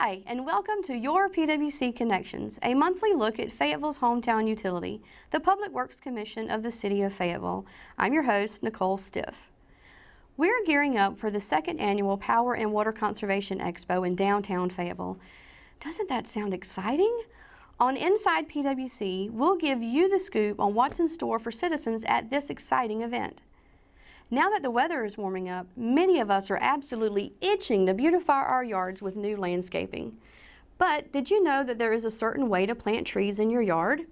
Hi, and welcome to Your PWC Connections, a monthly look at Fayetteville's hometown utility, the Public Works Commission of the City of Fayetteville. I'm your host, Nicole Stiff. We're gearing up for the second annual Power and Water Conservation Expo in downtown Fayetteville. Doesn't that sound exciting? On Inside PWC, we'll give you the scoop on what's in store for citizens at this exciting event. Now that the weather is warming up, many of us are absolutely itching to beautify our yards with new landscaping. But did you know that there is a certain way to plant trees in your yard?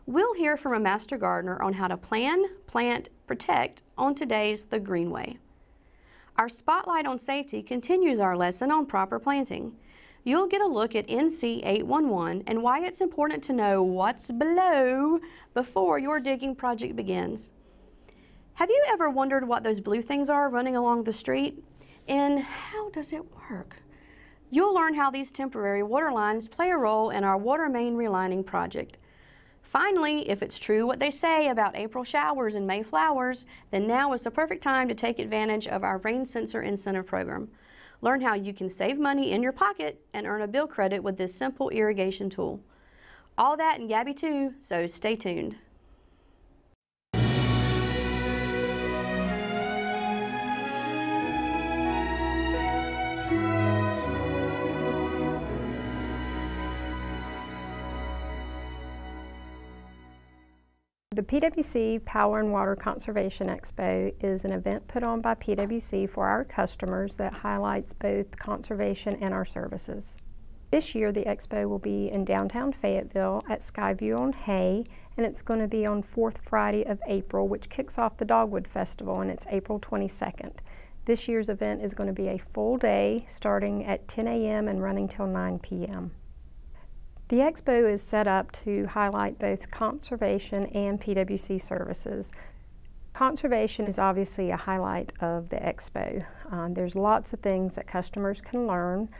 We'll hear from a master gardener on how to plan, plant, protect on today's The Green Way. Our Spotlight on Safety continues our lesson on proper planting. You'll get a look at NC 811 and why it's important to know what's below before your digging project begins. Have you ever wondered what those blue things are running along the street? And how does it work? You'll learn how these temporary water lines play a role in our water main relining project. Finally, if it's true what they say about April showers and May flowers, then now is the perfect time to take advantage of our rain sensor incentive program. Learn how you can save money in your pocket and earn a bill credit with this simple irrigation tool. All that and Gabby too, so stay tuned. The PWC Power and Water Conservation Expo is an event put on by PWC for our customers that highlights both conservation and our services. This year the expo will be in downtown Fayetteville at Skyview on Hay, and it's going to be on 4th Friday of April, which kicks off the Dogwood Festival, and it's April 22nd. This year's event is going to be a full day starting at 10 a.m. and running till 9 p.m. The expo is set up to highlight both conservation and PWC services. Conservation is obviously a highlight of the expo. There's lots of things that customers can learn.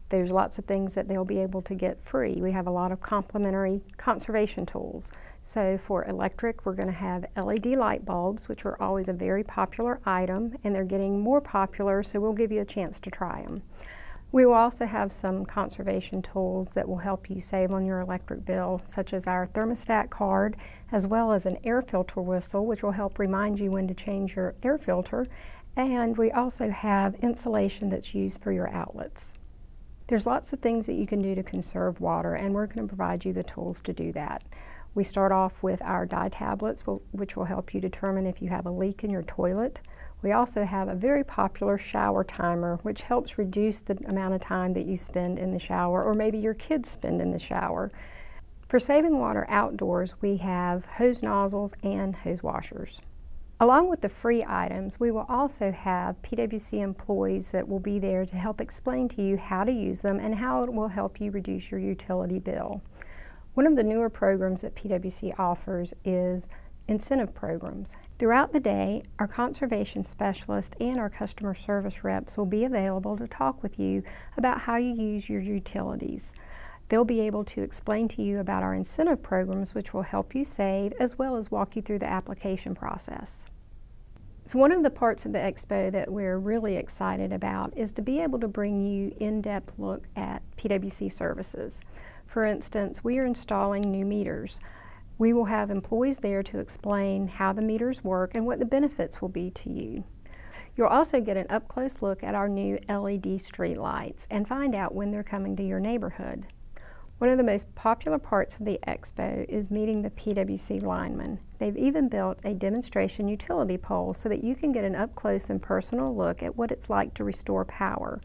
There's lots of things that they'll be able to get free. We have a lot of complimentary conservation tools. So for electric, we're going to have LED light bulbs, which are always a very popular item, and they're getting more popular, so we'll give you a chance to try them. We will also have some conservation tools that will help you save on your electric bill, such as our thermostat card, as well as an air filter whistle, which will help remind you when to change your air filter. And we also have insulation that's used for your outlets. There's lots of things that you can do to conserve water, and we're going to provide you the tools to do that. We start off with our dye tablets, which will help you determine if you have a leak in your toilet. We also have a very popular shower timer, which helps reduce the amount of time that you spend in the shower, or maybe your kids spend in the shower. For saving water outdoors, we have hose nozzles and hose washers. Along with the free items, we will also have PWC employees that will be there to help explain to you how to use them and how it will help you reduce your utility bill. One of the newer programs that PWC offers is incentive programs. Throughout the day, our conservation specialist and our customer service reps will be available to talk with you about how you use your utilities. They'll be able to explain to you about our incentive programs, which will help you save, as well as walk you through the application process. So one of the parts of the expo that we're really excited about is to be able to bring you in-depth look at PWC services. For instance, we are installing new meters. We will have employees there to explain how the meters work and what the benefits will be to you. You'll also get an up-close look at our new LED street lights and find out when they're coming to your neighborhood. One of the most popular parts of the expo is meeting the PWC linemen. They've even built a demonstration utility pole so that you can get an up-close and personal look at what it's like to restore power.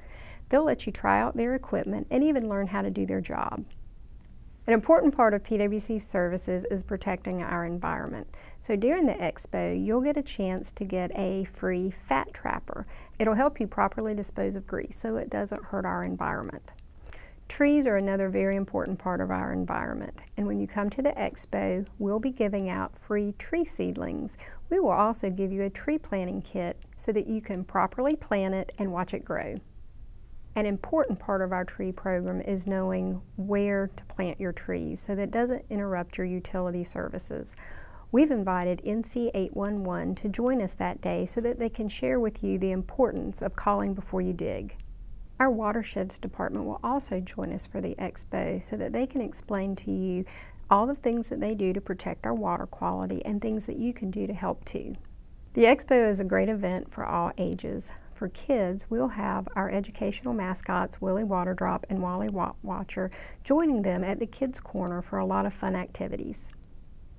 They'll let you try out their equipment and even learn how to do their job. An important part of PWC services is protecting our environment. So during the expo, you'll get a chance to get a free fat trapper. It'll help you properly dispose of grease so it doesn't hurt our environment. Trees are another very important part of our environment, and when you come to the expo, we'll be giving out free tree seedlings. We will also give you a tree planting kit so that you can properly plant it and watch it grow. An important part of our tree program is knowing where to plant your trees so that it doesn't interrupt your utility services. We've invited NC 811 to join us that day so that they can share with you the importance of calling before you dig. Our Watersheds Department will also join us for the expo so that they can explain to you all the things that they do to protect our water quality and things that you can do to help too. The expo is a great event for all ages. For kids, we'll have our educational mascots, Willie Waterdrop and Wally Watcher, joining them at the Kids Corner for a lot of fun activities.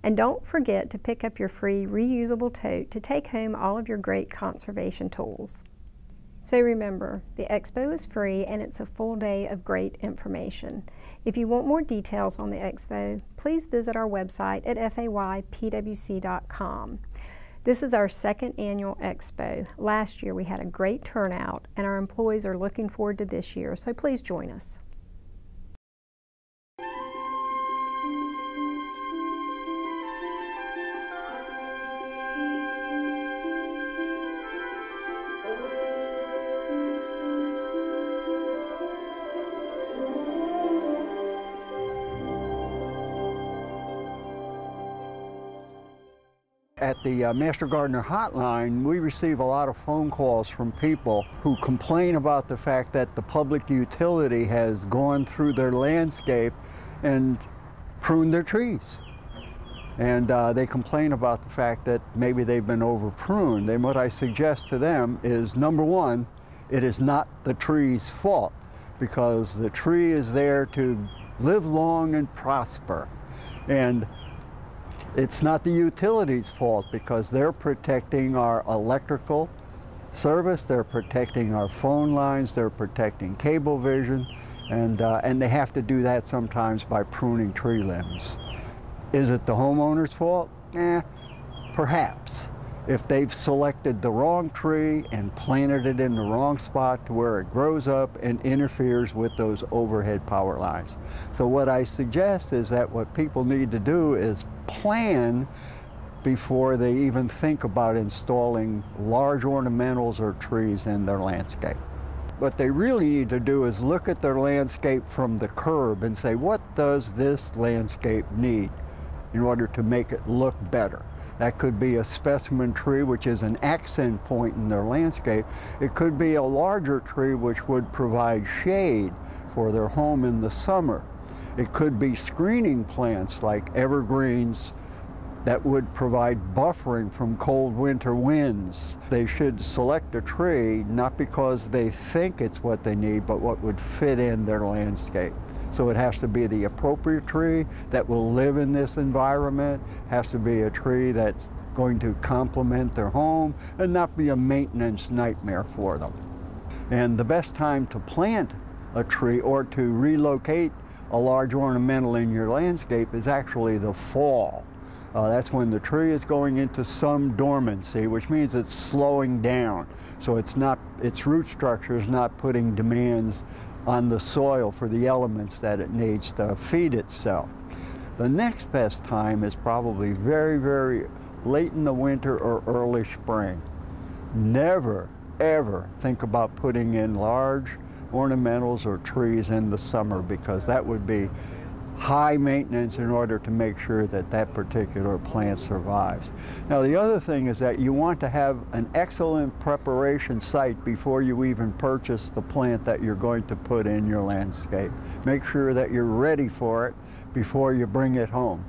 And don't forget to pick up your free reusable tote to take home all of your great conservation tools. So remember, the expo is free and it's a full day of great information. If you want more details on the expo, please visit our website at faypwc.com. This is our second annual expo. Last year we had a great turnout and our employees are looking forward to this year, so please join us. At the Master Gardener hotline, we receive a lot of phone calls from people who complain about the fact that the public utility has gone through their landscape and pruned their trees. And they complain about the fact that maybe they've been over pruned. And what I suggest to them is, number one, it is not the tree's fault, because the tree is there to live long and prosper. And it's not the utility's fault, because they're protecting our electrical service, they're protecting our phone lines, they're protecting cable vision, and they have to do that sometimes by pruning tree limbs. Is it the homeowner's fault? Perhaps. If they've selected the wrong tree and planted it in the wrong spot to where it grows up and interferes with those overhead power lines. So what I suggest is that what people need to do is plan before they even think about installing large ornamentals or trees in their landscape. What they really need to do is look at their landscape from the curb and say, what does this landscape need in order to make it look better? That could be a specimen tree, which is an accent point in their landscape. It could be a larger tree which would provide shade for their home in the summer. It could be screening plants like evergreens that would provide buffering from cold winter winds. They should select a tree not because they think it's what they need, but what would fit in their landscape. So it has to be the appropriate tree that will live in this environment, has to be a tree that's going to complement their home and not be a maintenance nightmare for them. And the best time to plant a tree or to relocate a large ornamental in your landscape is actually the fall. That's when the tree is going into some dormancy, which means it's slowing down. So its root structure is not putting demands on the soil for the elements that it needs to feed itself. The next best time is probably very, very late in the winter or early spring. Never, ever think about putting in large ornamentals or trees in the summer, because that would be high maintenance in order to make sure that that particular plant survives. Now, the other thing is that you want to have an excellent preparation site before you even purchase the plant that you're going to put in your landscape. Make sure that you're ready for it before you bring it home.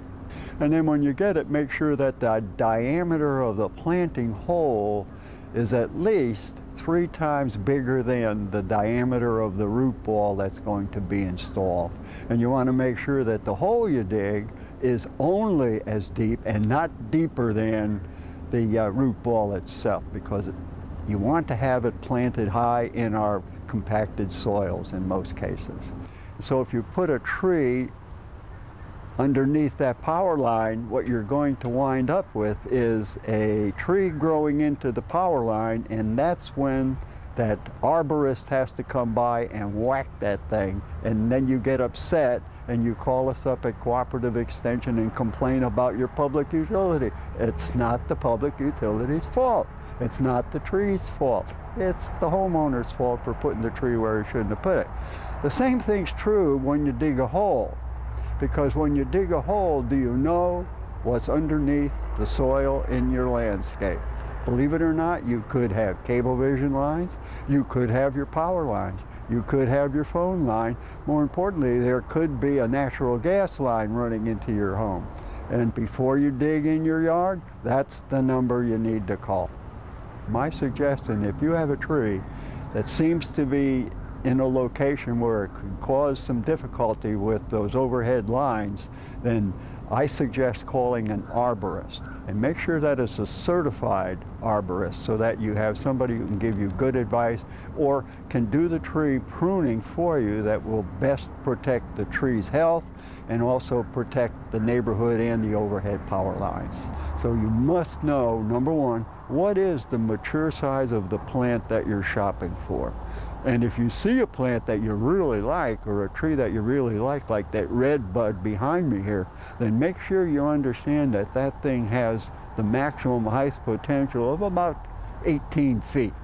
And then when you get it, make sure that the diameter of the planting hole is at least 3 times bigger than the diameter of the root ball that's going to be installed. And you want to make sure that the hole you dig is only as deep and not deeper than the root ball itself, because you want to have it planted high in our compacted soils in most cases. So if you put a tree underneath that power line, what you're going to wind up with is a tree growing into the power line, and that's when that arborist has to come by and whack that thing, and then you get upset and you call us up at Cooperative Extension and complain about your public utility. It's not the public utility's fault. It's not the tree's fault. It's the homeowner's fault for putting the tree where he shouldn't have put it. The same thing's true when you dig a hole. Because when you dig a hole, do you know what's underneath the soil in your landscape? Believe it or not, you could have cable vision lines, you could have your power lines, You could have your phone line. More importantly, there could be a natural gas line running into your home. And before you dig in your yard, that's the number you need to call. My suggestion, if you have a tree that seems to be in a location where it could cause some difficulty with those overhead lines, then I suggest calling an arborist, and make sure that it's a certified arborist so that you have somebody who can give you good advice or can do the tree pruning for you that will best protect the tree's health and also protect the neighborhood and the overhead power lines. So you must know, number one, what is the mature size of the plant that you're shopping for? And if you see a plant that you really like, or a tree that you really like that red bud behind me here, then make sure you understand that that thing has the maximum height potential of about 18 feet.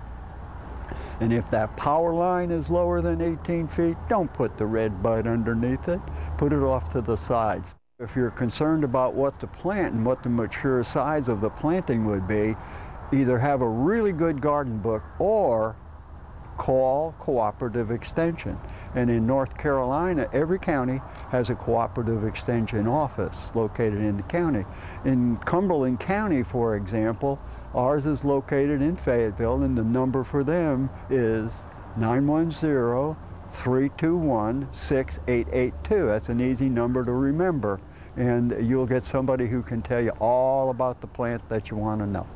And if that power line is lower than 18 feet, don't put the red bud underneath it. Put it off to the sides. If you're concerned about what to plant and what the mature size of the planting would be, either have a really good garden book or call Cooperative Extension. And in North Carolina, every county has a Cooperative Extension office located in the county. In Cumberland County, for example, ours is located in Fayetteville, and the number for them is 910-321-6882. That's an easy number to remember, and you'll get somebody who can tell you all about the plant that you want to know.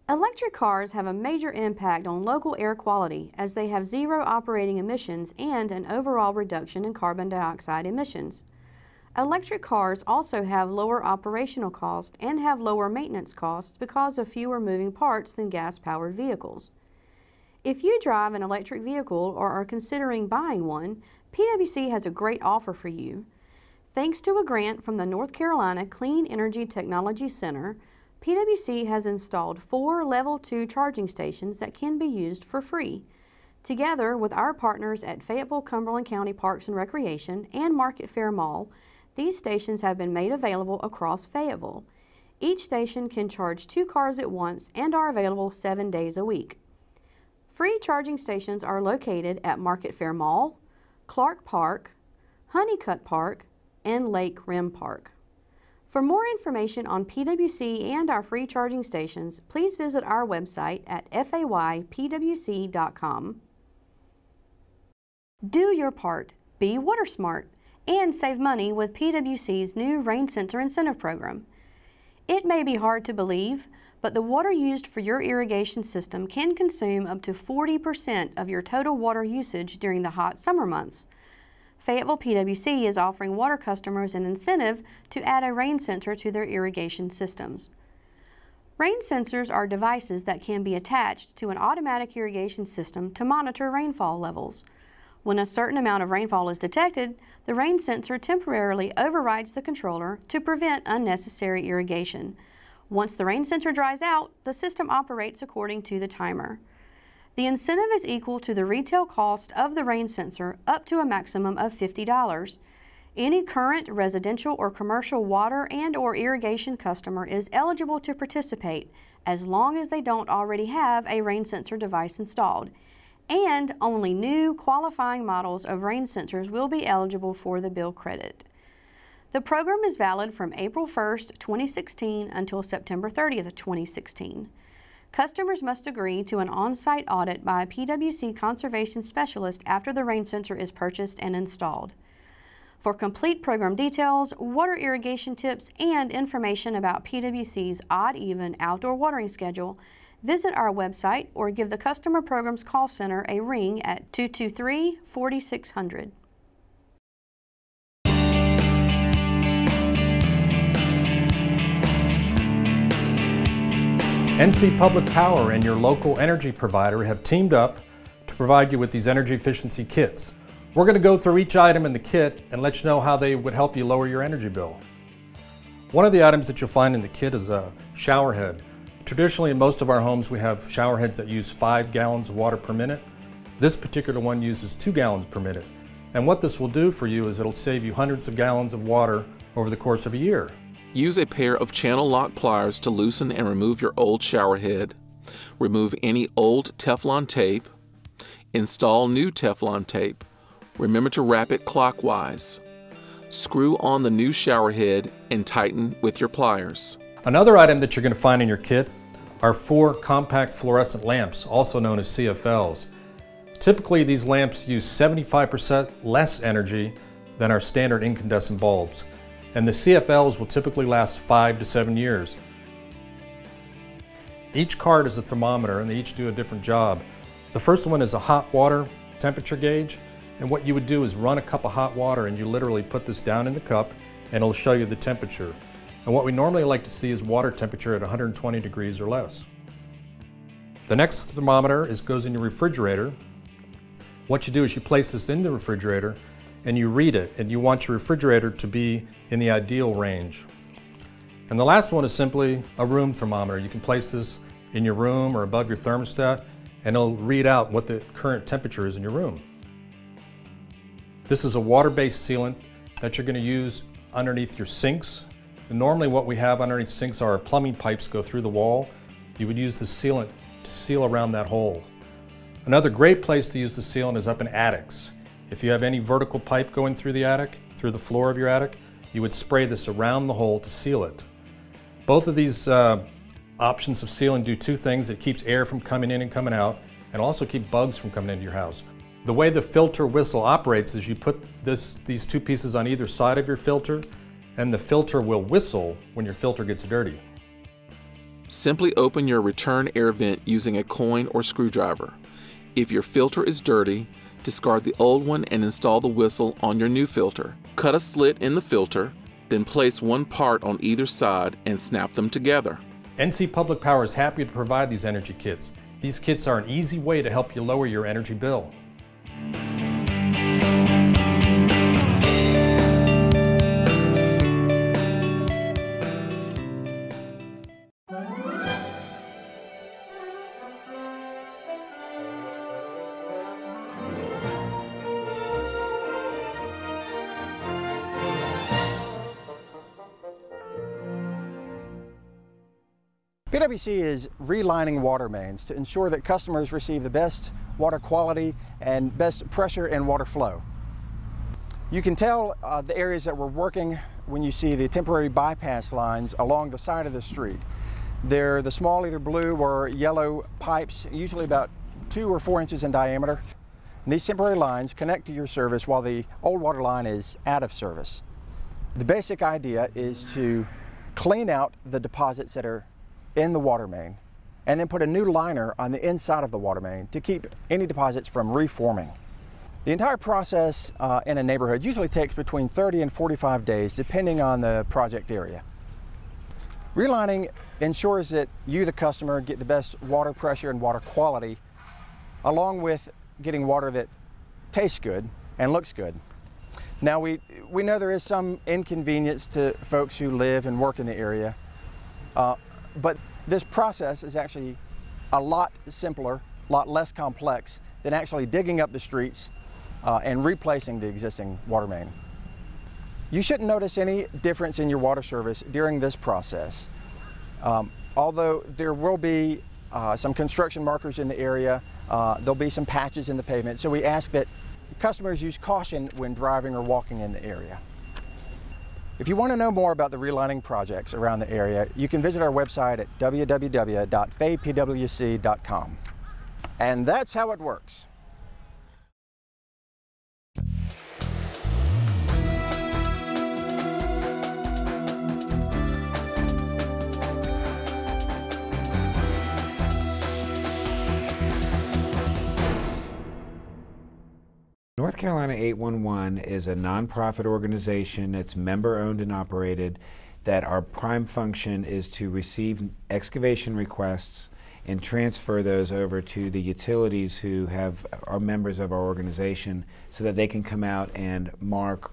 Electric cars have a major impact on local air quality as they have zero operating emissions and an overall reduction in carbon dioxide emissions. Electric cars also have lower operational costs and have lower maintenance costs because of fewer moving parts than gas-powered vehicles. If you drive an electric vehicle or are considering buying one, PWC has a great offer for you. Thanks to a grant from the North Carolina Clean Energy Technology Center, PWC has installed 4 Level 2 charging stations that can be used for free. Together with our partners at Fayetteville Cumberland County Parks and Recreation and Market Fair Mall, these stations have been made available across Fayetteville. Each station can charge 2 cars at once and are available 7 days a week. Free charging stations are located at Market Fair Mall, Clark Park, Honeycutt Park, and Lake Rim Park. For more information on PWC and our free charging stations, please visit our website at faypwc.com. Do your part, be water smart, and save money with PWC's new Rain Sensor Incentive Program. It may be hard to believe, but the water used for your irrigation system can consume up to 40% of your total water usage during the hot summer months. Fayetteville PWC is offering water customers an incentive to add a rain sensor to their irrigation systems. Rain sensors are devices that can be attached to an automatic irrigation system to monitor rainfall levels. When a certain amount of rainfall is detected, the rain sensor temporarily overrides the controller to prevent unnecessary irrigation. Once the rain sensor dries out, the system operates according to the timer. The incentive is equal to the retail cost of the rain sensor up to a maximum of $50. Any current residential or commercial water and/or irrigation customer is eligible to participate as long as they don't already have a rain sensor device installed, and only new qualifying models of rain sensors will be eligible for the bill credit. The program is valid from April 1st, 2016 until September 30th, 2016. Customers must agree to an on-site audit by a PWC conservation specialist after the rain sensor is purchased and installed. For complete program details, water irrigation tips, and information about PWC's odd-even outdoor watering schedule, visit our website or give the Customer Programs Call Center a ring at 223-4600. NC Public Power and your local energy provider have teamed up to provide you with these energy efficiency kits. We're going to go through each item in the kit and let you know how they would help you lower your energy bill. One of the items that you'll find in the kit is a shower head. Traditionally, in most of our homes, we have shower heads that use 5 gallons of water per minute. This particular one uses 2 gallons per minute. And what this will do for you is it'll save you hundreds of gallons of water over the course of a year. Use a pair of channel lock pliers to loosen and remove your old shower head. Remove any old Teflon tape. Install new Teflon tape. Remember to wrap it clockwise. Screw on the new shower head and tighten with your pliers. Another item that you're going to find in your kit are 4 compact fluorescent lamps, also known as CFLs. Typically, these lamps use 75% less energy than our standard incandescent bulbs, and the CFLs will typically last 5 to 7 years. Each card is a thermometer, and they each do a different job. The first one is a hot water temperature gauge, and what you would do is run a cup of hot water and you literally put this down in the cup and it'll show you the temperature. And what we normally like to see is water temperature at 120 degrees or less. The next thermometer goes in your refrigerator. What you do is you place this in the refrigerator and you read it, and you want your refrigerator to be in the ideal range. And the last one is simply a room thermometer. You can place this in your room or above your thermostat and it'll read out what the current temperature is in your room. This is a water-based sealant that you're going to use underneath your sinks. And normally what we have underneath sinks are plumbing pipes go through the wall. You would use the sealant to seal around that hole. Another great place to use the sealant is up in attics. If you have any vertical pipe going through the attic, through the floor of your attic, you would spray this around the hole to seal it. Both of these options of sealing do 2 things. It keeps air from coming in and coming out, and also keep bugs from coming into your house. The way the filter whistle operates is you put these 2 pieces on either side of your filter, and the filter will whistle when your filter gets dirty. Simply open your return air vent using a coin or screwdriver. If your filter is dirty, discard the old one and install the whistle on your new filter. Cut a slit in the filter, then place one part on either side and snap them together. NC Public Power is happy to provide these energy kits. These kits are an easy way to help you lower your energy bill. PWC is relining water mains to ensure that customers receive the best water quality and best pressure and water flow. You can tell the areas that we're working when you see the temporary bypass lines along the side of the street. They're the small either blue or yellow pipes, usually about 2 or 4 inches in diameter. And these temporary lines connect to your service while the old water line is out of service. The basic idea is to clean out the deposits that are in the water main and then put a new liner on the inside of the water main to keep any deposits from reforming. The entire process in a neighborhood usually takes between 30 and 45 days depending on the project area. Relining ensures that you, the customer, get the best water pressure and water quality, along with getting water that tastes good and looks good. Now we know there is some inconvenience to folks who live and work in the area, but this process is actually a lot simpler, a lot less complex than actually digging up the streets and replacing the existing water main. You shouldn't notice any difference in your water service during this process. Although there will be some construction markers in the area, there'll be some patches in the pavement, so we ask that customers use caution when driving or walking in the area. If you want to know more about the relining projects around the area, you can visit our website at www.faypwc.com. And that's how it works. North Carolina 811 is a nonprofit organization. It's member-owned and operated, that our prime function is to receive excavation requests and transfer those over to the utilities who are members of our organization, so that they can come out and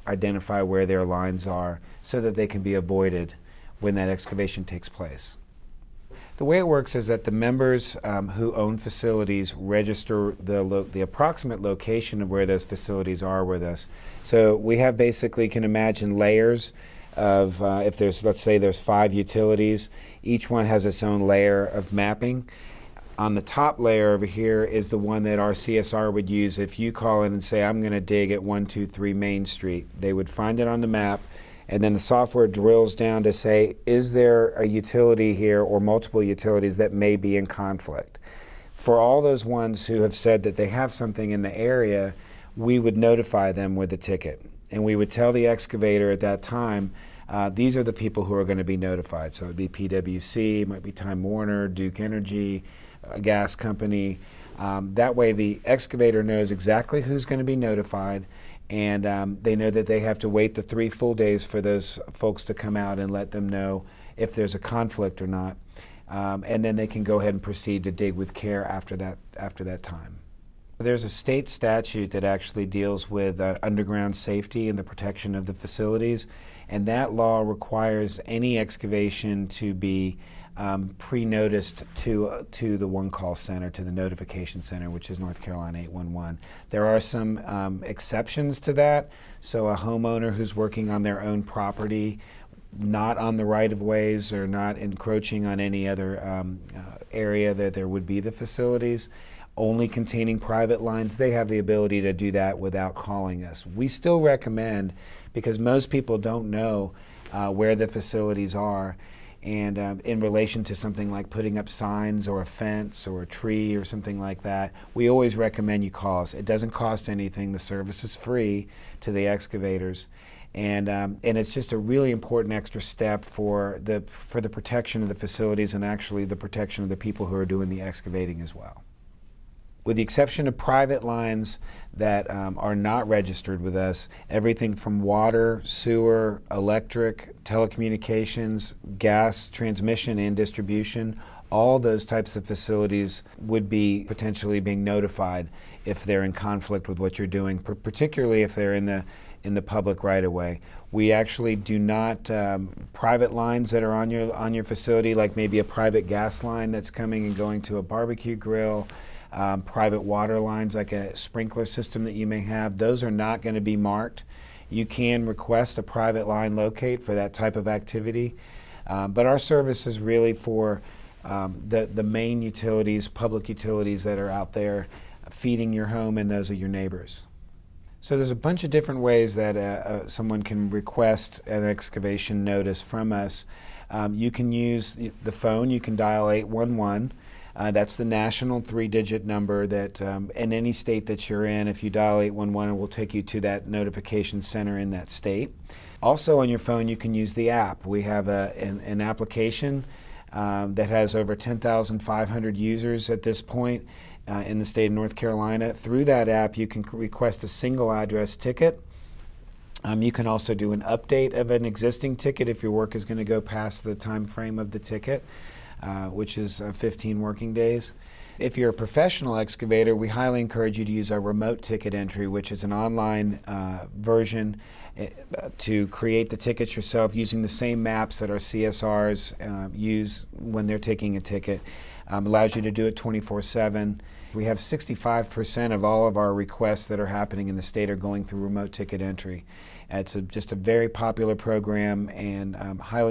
identify where their lines are, so that they can be avoided when that excavation takes place. The way it works is that the members who own facilities register the approximate location of where those facilities are with us. So we have basically, can imagine layers of, let's say there's 5 utilities, each one has its own layer of mapping. On the top layer over here is the one that our CSR would use if you call in and say, I'm going to dig at 123 Main Street. They would find it on the map, and then the software drills down to say, is there a utility here or multiple utilities that may be in conflict? For all those ones who have said that they have something in the area, we would notify them with a ticket. And we would tell the excavator at that time, these are the people who are going to be notified. So it would be PWC, it might be Time Warner, Duke Energy, a gas company. That way the excavator knows exactly who's going to be notified, and they know that they have to wait the 3 full days for those folks to come out and let them know if there's a conflict or not. And then they can go ahead and proceed to dig with care after that time. There's a state statute that actually deals with underground safety and the protection of the facilities, and that law requires any excavation to be pre-noticed to the one-call center, to the notification center, which is North Carolina 811. There are some exceptions to that. So a homeowner who's working on their own property, not on the right-of-ways or not encroaching on any other area that there would be the facilities, only containing private lines, they have the ability to do that without calling us. We still recommend, because most people don't know where the facilities are, and in relation to something like putting up signs or a fence or a tree or something like that, we always recommend you call us. It doesn't cost anything. The service is free to the excavators. And it's just a really important extra step for the protection of the facilities and actually the protection of the people who are doing the excavating as well. With the exception of private lines that are not registered with us, everything from water, sewer, electric, telecommunications, gas transmission and distribution, all those types of facilities would be potentially being notified if they're in conflict with what you're doing, particularly if they're in the public right-of-way. We actually do not, private lines that are on your facility, like maybe a private gas line that's coming and going to a barbecue grill, private water lines like a sprinkler system that you may have, those are not going to be marked. You can request a private line locate for that type of activity, but our service is really for the main utilities, public utilities that are out there feeding your home, and those are your neighbors. So there's a bunch of different ways that someone can request an excavation notice from us. You can use the phone. You can dial 811. That's the national 3-digit number that in any state that you're in, if you dial 811, it will take you to that notification center in that state. Also on your phone, you can use the app. We have an application that has over 10,500 users at this point in the state of North Carolina. Through that app, you can request a single address ticket. You can also do an update of an existing ticket if your work is going to go past the time frame of the ticket, which is 15 working days. If you're a professional excavator, we highly encourage you to use our remote ticket entry, which is an online version to create the tickets yourself using the same maps that our CSRs use when they're taking a ticket. Allows you to do it 24/7. We have 65% of all of our requests that are happening in the state are going through remote ticket entry. It's just a very popular program, and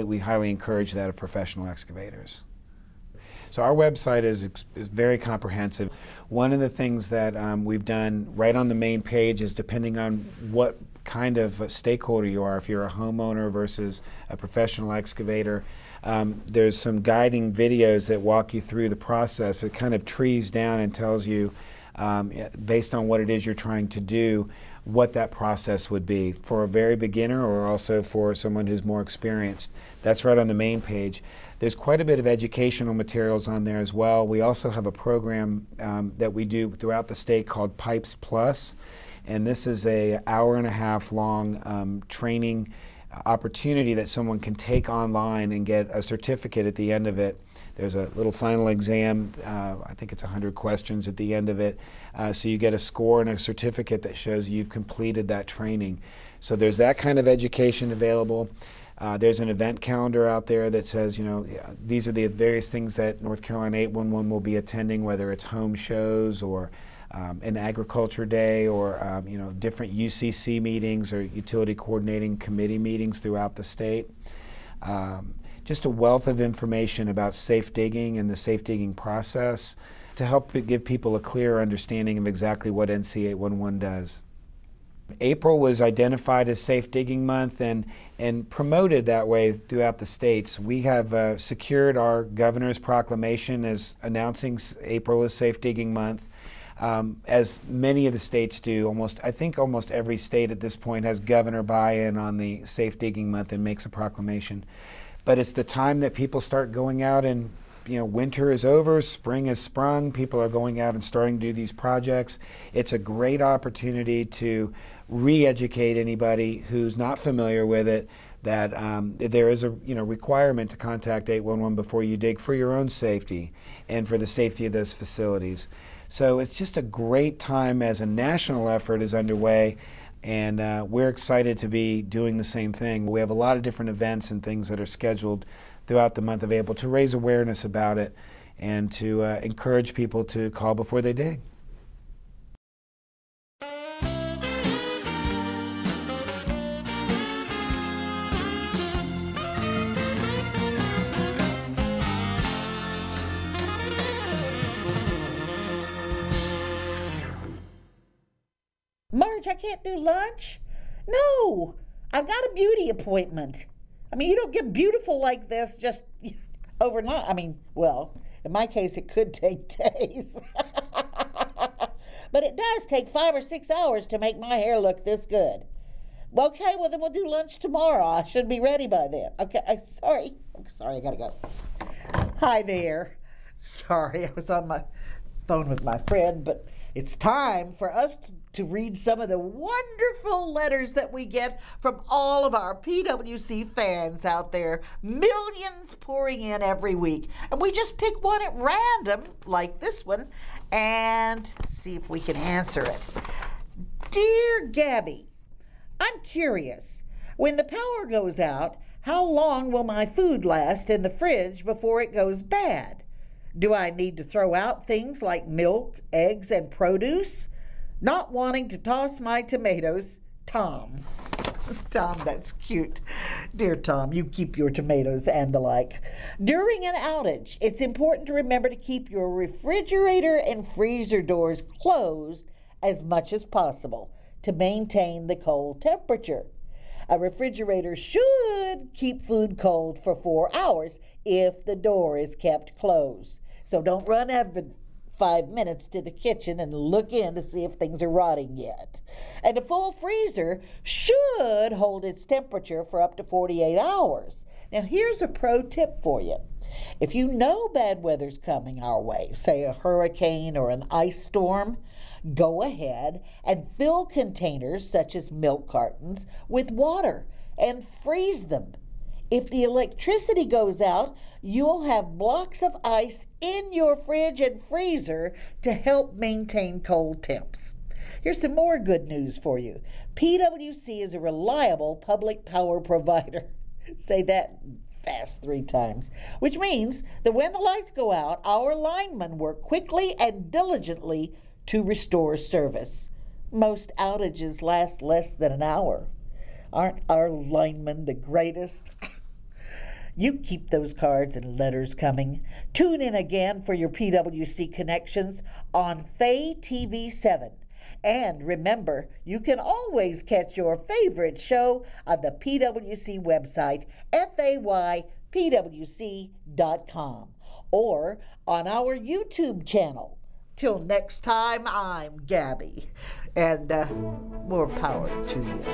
we highly encourage that of professional excavators. So our website is very comprehensive. One of the things that we've done right on the main page is, depending on what kind of a stakeholder you are, if you're a homeowner versus a professional excavator, there's some guiding videos that walk you through the process. It kind of trees down and tells you, based on what it is you're trying to do, what that process would be for a very beginner or also for someone who's more experienced. That's right on the main page. There's quite a bit of educational materials on there as well. We also have a program that we do throughout the state called Pipes Plus, and this is an hour-and-a-half long training opportunity that someone can take online and get a certificate at the end of it. There's a little final exam, I think it's 100 questions at the end of it, so you get a score and a certificate that shows you've completed that training. So there's that kind of education available. There's an event calendar out there that says, you know, these are the various things that North Carolina 811 will be attending, whether it's home shows or an agriculture day or you know, different UCC meetings or utility coordinating committee meetings throughout the state. just a wealth of information about safe digging and the safe digging process to help give people a clear understanding of exactly what NC 811 does. April was identified as Safe Digging Month and promoted that way throughout the states. We have secured our governor's proclamation as announcing April as Safe Digging Month. As many of the states do, I think almost every state at this point has governor buy-in on the Safe Digging Month and makes a proclamation. But it's the time that people start going out and, winter is over, spring has sprung, people are going out and starting to do these projects. It's a great opportunity to re-educate anybody who's not familiar with it that there is a requirement to contact 811 before you dig for your own safety and for the safety of those facilities. So it's just a great time as a national effort is underway, and we're excited to be doing the same thing. We have a lot of different events and things that are scheduled throughout the month of April to raise awareness about it and to encourage people to call before they dig. Marge, I can't do lunch? No, I've got a beauty appointment. I mean, you don't get beautiful like this just overnight. I mean, well, in my case, it could take days. But it does take 5 or 6 hours to make my hair look this good. Okay, well, then we'll do lunch tomorrow. I should be ready by then. Okay, sorry, I gotta go. Hi there. Sorry, I was on my phone with my friend, but it's time for us to read some of the wonderful letters that we get from all of our PWC fans out there. Millions pouring in every week. And we just pick one at random, like this one, and see if we can answer it. Dear Gabby, I'm curious. When the power goes out, how long will my food last in the fridge before it goes bad? Do I need to throw out things like milk, eggs, and produce? Not wanting to toss my tomatoes, Tom. Tom, that's cute. Dear Tom, you keep your tomatoes and the like. During an outage, it's important to remember to keep your refrigerator and freezer doors closed as much as possible to maintain the cold temperature. A refrigerator should keep food cold for 4 hours if the door is kept closed. So don't run every 5 minutes to the kitchen and look in to see if things are rotting yet. And a full freezer should hold its temperature for up to 48 hours. Now here's a pro tip for you. If you know bad weather's coming our way, say a hurricane or an ice storm, go ahead and fill containers such as milk cartons with water and freeze them. If the electricity goes out, you'll have blocks of ice in your fridge and freezer to help maintain cold temps. Here's some more good news for you. PWC is a reliable public power provider. Say that fast 3 times, which means that when the lights go out, our linemen work quickly and diligently to restore service. Most outages last less than an hour. Aren't our linemen the greatest? You keep those cards and letters coming. Tune in again for your PWC connections on Fay TV 7. And remember, you can always catch your favorite show on the PWC website, FAYPWC.com, or on our YouTube channel. Till next time, I'm Gabby, and more power to you.